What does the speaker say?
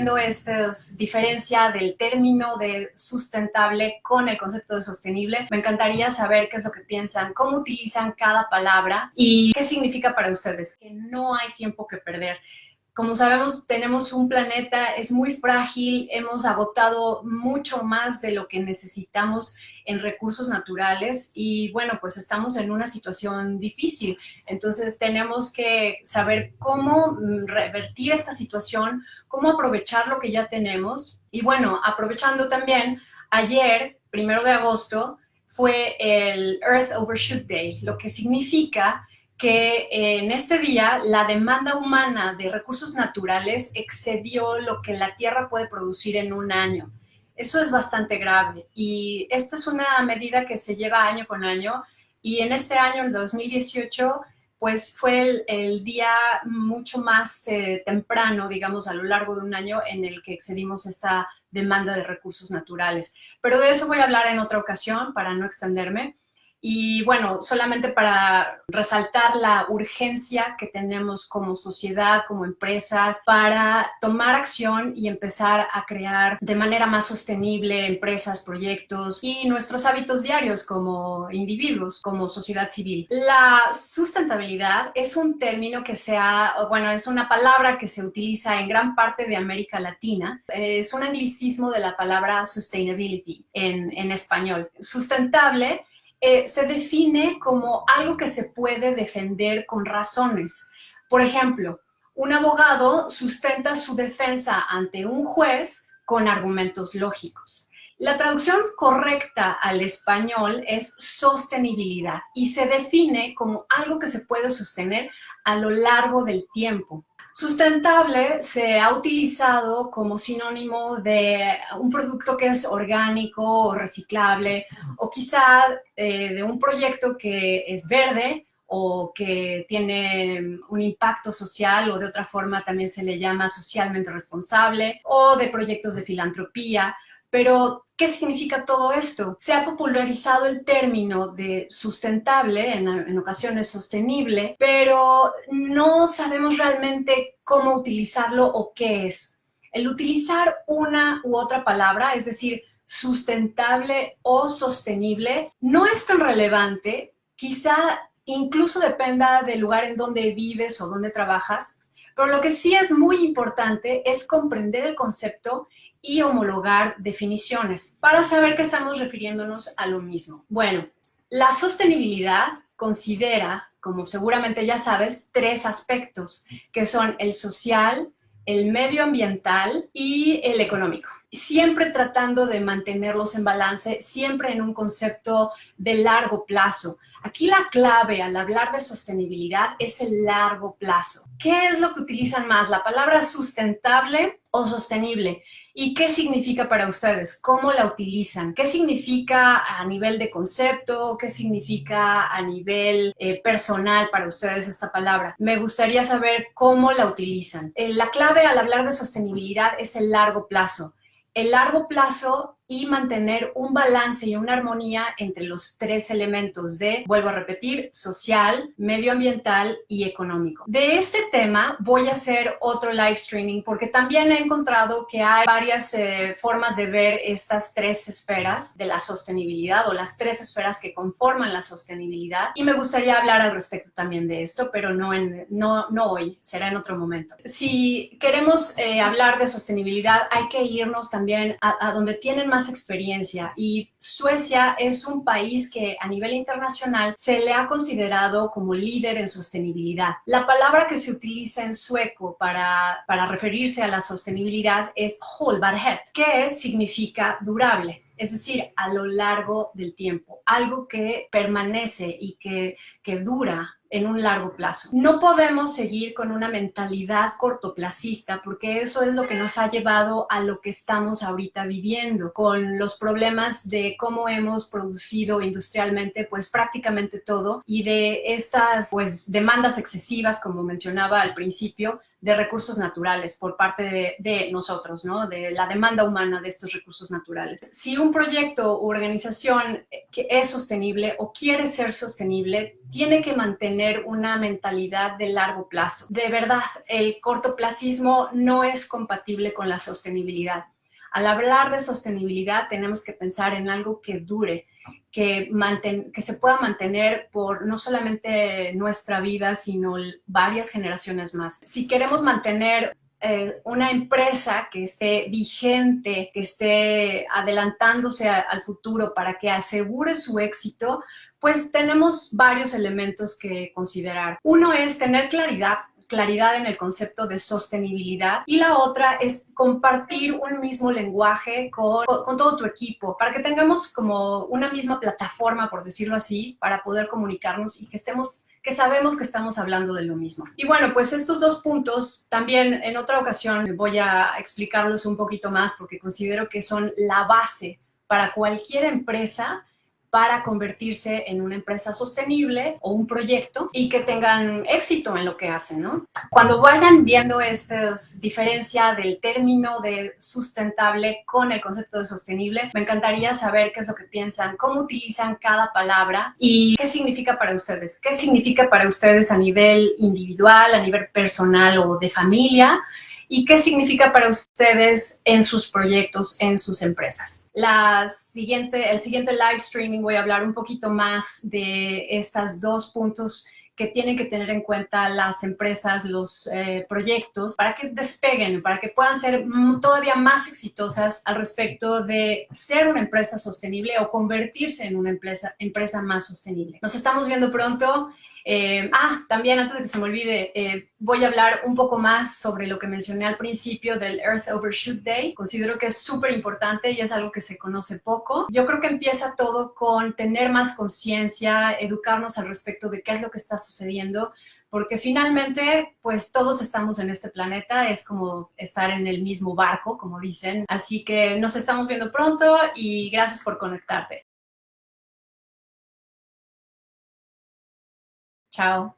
esta diferencia del término de sustentable con el concepto de sostenible. Me encantaría saber qué es lo que piensan, cómo utilizan cada palabra y qué significa para ustedes, que no hay tiempo que perder. Como sabemos, tenemos un planeta, es muy frágil, hemos agotado mucho más de lo que necesitamos en recursos naturales y bueno, pues estamos en una situación difícil. Entonces tenemos que saber cómo revertir esta situación, cómo aprovechar lo que ya tenemos. Y bueno, aprovechando también, ayer, 1 de agosto, fue el Earth Overshoot Day, lo que significa que en este día la demanda humana de recursos naturales excedió lo que la Tierra puede producir en un año. Eso es bastante grave y esto es una medida que se lleva año con año y en este año, el 2018, pues fue el día mucho más temprano, digamos, a lo largo de un año en el que excedimos esta demanda de recursos naturales. Pero de eso voy a hablar en otra ocasión para no extenderme. Y bueno, solamente para resaltar la urgencia que tenemos como sociedad, como empresas, para tomar acción y empezar a crear de manera más sostenible empresas, proyectos y nuestros hábitos diarios como individuos, como sociedad civil. La sustentabilidad es un término que es una palabra que se utiliza en gran parte de América Latina. Es un anglicismo de la palabra sustainability en español. Sustentable se define como algo que se puede defender con razones. Por ejemplo, un abogado sustenta su defensa ante un juez con argumentos lógicos. La traducción correcta al español es sostenibilidad y se define como algo que se puede sostener a lo largo del tiempo. Sustentable se ha utilizado como sinónimo de un producto que es orgánico o reciclable o quizá de un proyecto que es verde o que tiene un impacto social o de otra forma también se le llama socialmente responsable o de proyectos de filantropía. Pero, ¿qué significa todo esto? Se ha popularizado el término de sustentable, en ocasiones sostenible, pero no sabemos realmente cómo utilizarlo o qué es. El utilizar una u otra palabra, es decir, sustentable o sostenible, no es tan relevante, quizá incluso dependa del lugar en donde vives o donde trabajas, pero lo que sí es muy importante es comprender el concepto y homologar definiciones para saber que estamos refiriéndonos a lo mismo. Bueno, la sostenibilidad considera, como seguramente ya sabes, 3 aspectos, que son el social, el medioambiental y el económico. Siempre tratando de mantenerlos en balance, siempre en un concepto de largo plazo. Aquí la clave al hablar de sostenibilidad es el largo plazo. ¿Qué es lo que utilizan más? ¿La palabra sustentable o sostenible? ¿Y qué significa para ustedes? ¿Cómo la utilizan? ¿Qué significa a nivel de concepto? ¿Qué significa a nivel personal para ustedes esta palabra? Me gustaría saber cómo la utilizan. La clave al hablar de sostenibilidad es el largo plazo. El largo plazo y mantener un balance y una armonía entre los 3 elementos de, vuelvo a repetir, social, medioambiental y económico. De este tema voy a hacer otro live streaming porque también he encontrado que hay varias formas de ver estas 3 esferas de la sostenibilidad o las 3 esferas que conforman la sostenibilidad y me gustaría hablar al respecto también de esto, pero no hoy, será en otro momento. Si queremos hablar de sostenibilidad, hay que irnos también a donde tienen más experiencia y Suecia es un país que a nivel internacional se le ha considerado como líder en sostenibilidad. La palabra que se utiliza en sueco para referirse a la sostenibilidad es hållbarhet, que significa durable. Es decir, a lo largo del tiempo, algo que permanece y que dura en un largo plazo. No podemos seguir con una mentalidad cortoplacista porque eso es lo que nos ha llevado a lo que estamos ahorita viviendo, con los problemas de cómo hemos producido industrialmente pues prácticamente todo y de estas pues demandas excesivas, como mencionaba al principio, de recursos naturales por parte de nosotros, ¿no? De la demanda humana de estos recursos naturales. Si un proyecto u organización que es sostenible o quiere ser sostenible, tiene que mantener una mentalidad de largo plazo. De verdad, el cortoplacismo no es compatible con la sostenibilidad. Al hablar de sostenibilidad, tenemos que pensar en algo que dure, que se pueda mantener por no solamente nuestra vida, sino varias generaciones más. Si queremos mantener una empresa que esté vigente, que esté adelantándose al futuro para que asegure su éxito, pues tenemos varios elementos que considerar. Uno es tener claridad en el concepto de sostenibilidad, y la otra es compartir un mismo lenguaje con todo tu equipo para que tengamos como una misma plataforma, por decirlo así, para poder comunicarnos y que sabemos que estamos hablando de lo mismo. Y bueno, pues estos dos puntos también en otra ocasión voy a explicarlos un poquito más porque considero que son la base para cualquier empresa para convertirse en una empresa sostenible o un proyecto y que tengan éxito en lo que hacen, ¿no? Cuando vayan viendo esta diferencia del término de sustentable con el concepto de sostenible, me encantaría saber qué es lo que piensan, cómo utilizan cada palabra y qué significa para ustedes. ¿Qué significa para ustedes a nivel individual, a nivel personal o de familia? ¿Y qué significa para ustedes en sus proyectos, en sus empresas? El siguiente live streaming voy a hablar un poquito más de estos dos puntos que tienen que tener en cuenta las empresas, los proyectos, para que despeguen, para que puedan ser todavía más exitosas al respecto de ser una empresa sostenible o convertirse en una empresa más sostenible. Nos estamos viendo pronto. También antes de que se me olvide, voy a hablar un poco más sobre lo que mencioné al principio del Earth Overshoot Day. Considero que es súper importante y es algo que se conoce poco. Yo creo que empieza todo con tener más conciencia, educarnos al respecto de qué es lo que está sucediendo, porque finalmente, pues todos estamos en este planeta, es como estar en el mismo barco, como dicen. Así que nos estamos viendo pronto y gracias por conectarte. Chao.